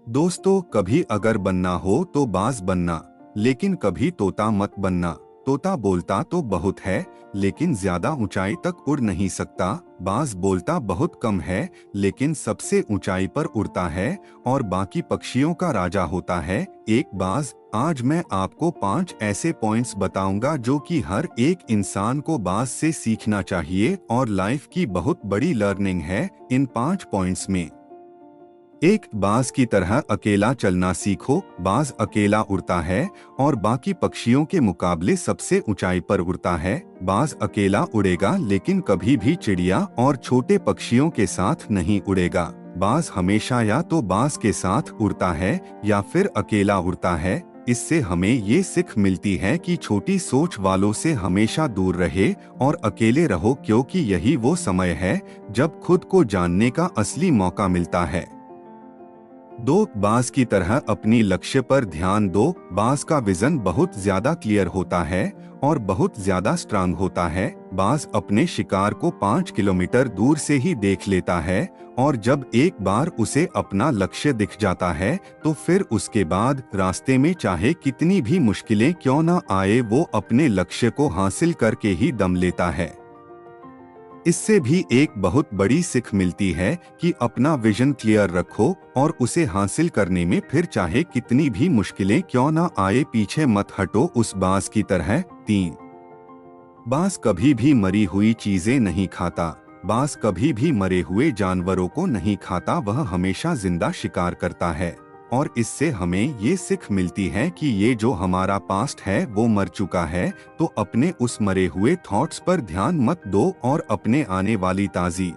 दोस्तों, कभी अगर बनना हो तो बाज बनना, लेकिन कभी तोता मत बनना। तोता बोलता तो बहुत है, लेकिन ज्यादा ऊंचाई तक उड़ नहीं सकता। बाज बोलता बहुत कम है, लेकिन सबसे ऊंचाई पर उड़ता है और बाकी पक्षियों का राजा होता है। एक बाज। आज मैं आपको 5 ऐसे पॉइंट्स बताऊंगा जो कि हर एक इंसान को बाज से सीखना चाहिए और लाइफ की बहुत बड़ी लर्निंग है इन 5 पॉइंट्स में। एक, बाज की तरह अकेला चलना सीखो। बाज अकेला उड़ता है और बाकी पक्षियों के मुकाबले सबसे ऊंचाई पर उड़ता है। बाज अकेला उड़ेगा, लेकिन कभी भी चिड़िया और छोटे पक्षियों के साथ नहीं उड़ेगा। बाज हमेशा या तो बाज के साथ उड़ता है या फिर अकेला उड़ता है। इससे हमें ये सीख मिलती है कि छोटी सोच वालों से हमेशा दूर रहे और अकेले रहो, क्योंकि यही वो समय है जब खुद को जानने का असली मौका मिलता है। 2, बाज की तरह अपनी लक्ष्य पर ध्यान दो। बाज का विजन बहुत ज्यादा क्लियर होता है और बहुत ज्यादा स्ट्रांग होता है। बाज अपने शिकार को 5 किलोमीटर दूर से ही देख लेता है और जब एक बार उसे अपना लक्ष्य दिख जाता है तो फिर उसके बाद रास्ते में चाहे कितनी भी मुश्किलें क्यों न आए, वो अपने लक्ष्य को हासिल करके ही दम लेता है। इससे भी एक बहुत बड़ी सीख मिलती है कि अपना विजन क्लियर रखो और उसे हासिल करने में फिर चाहे कितनी भी मुश्किलें क्यों ना आए, पीछे मत हटो उस बाज की तरह। 3, बाज कभी भी मरी हुई चीजें नहीं खाता। बाज कभी भी मरे हुए जानवरों को नहीं खाता, वह हमेशा जिंदा शिकार करता है। और इससे हमें ये सीख मिलती है कि ये जो हमारा पास्ट है वो मर चुका है, तो अपने उस मरे हुए थॉट्स पर ध्यान मत दो और अपने आने वाली ताजी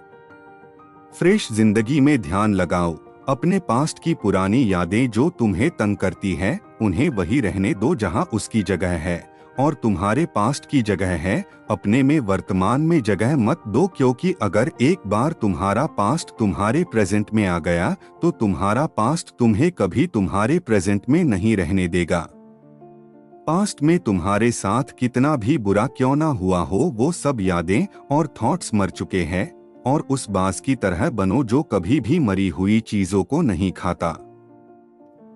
फ्रेश जिंदगी में ध्यान लगाओ। अपने पास्ट की पुरानी यादें जो तुम्हें तंग करती है, उन्हें वही रहने दो जहां उसकी जगह है, और तुम्हारे पास्ट की जगह है, अपने में वर्तमान में जगह मत दो, क्योंकि अगर एक बार तुम्हारा पास्ट तुम्हारे प्रेजेंट में आ गया तो तुम्हारा पास्ट तुम्हें कभी तुम्हारे प्रेजेंट में नहीं रहने देगा। पास्ट में तुम्हारे साथ कितना भी बुरा क्यों ना हुआ हो, वो सब यादें और थॉट्स मर चुके हैं। और उस बाज की तरह बनो जो कभी भी मरी हुई चीजों को नहीं खाता।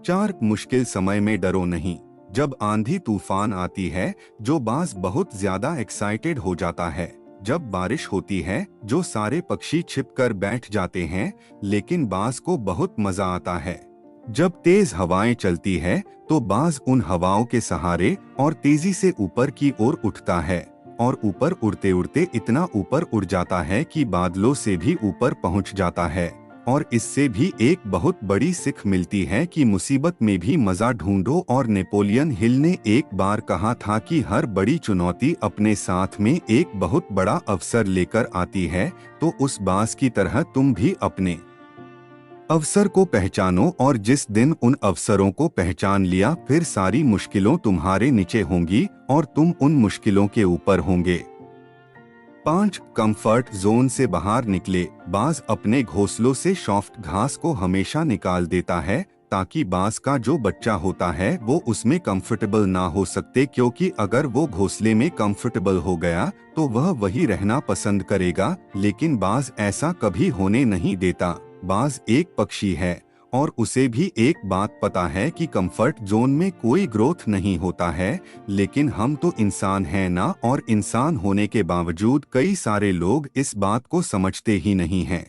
4, मुश्किल समय में डरो नहीं। जब आंधी तूफान आती है, जो बाज बहुत ज्यादा एक्साइटेड हो जाता है। जब बारिश होती है, जो सारे पक्षी छिपकर बैठ जाते हैं, लेकिन बाज को बहुत मजा आता है। जब तेज हवाएं चलती है, तो बाज उन हवाओं के सहारे और तेजी से ऊपर की ओर उठता है और ऊपर उड़ते उड़ते इतना ऊपर उड़ जाता है कि बादलों से भी ऊपर पहुंच जाता है। और इससे भी एक बहुत बड़ी सीख मिलती है कि मुसीबत में भी मजा ढूंढो। और नेपोलियन हिल ने एक बार कहा था कि हर बड़ी चुनौती अपने साथ में एक बहुत बड़ा अवसर लेकर आती है, तो उस बाज की तरह तुम भी अपने अवसर को पहचानो, और जिस दिन उन अवसरों को पहचान लिया, फिर सारी मुश्किलों तुम्हारे नीचे होंगी और तुम उन मुश्किलों के ऊपर होंगे। 5, कंफर्ट जोन से बाहर निकले। बाज अपने घोंसलों से सॉफ्ट घास को हमेशा निकाल देता है, ताकि बाज का जो बच्चा होता है वो उसमें कंफर्टेबल ना हो सकते, क्योंकि अगर वो घोंसले में कंफर्टेबल हो गया तो वह वही रहना पसंद करेगा। लेकिन बाज ऐसा कभी होने नहीं देता। बाज एक पक्षी है और उसे भी एक बात पता है कि कंफर्ट जोन में कोई ग्रोथ नहीं होता है, लेकिन हम तो इंसान हैं ना, और इंसान होने के बावजूद कई सारे लोग इस बात को समझते ही नहीं हैं।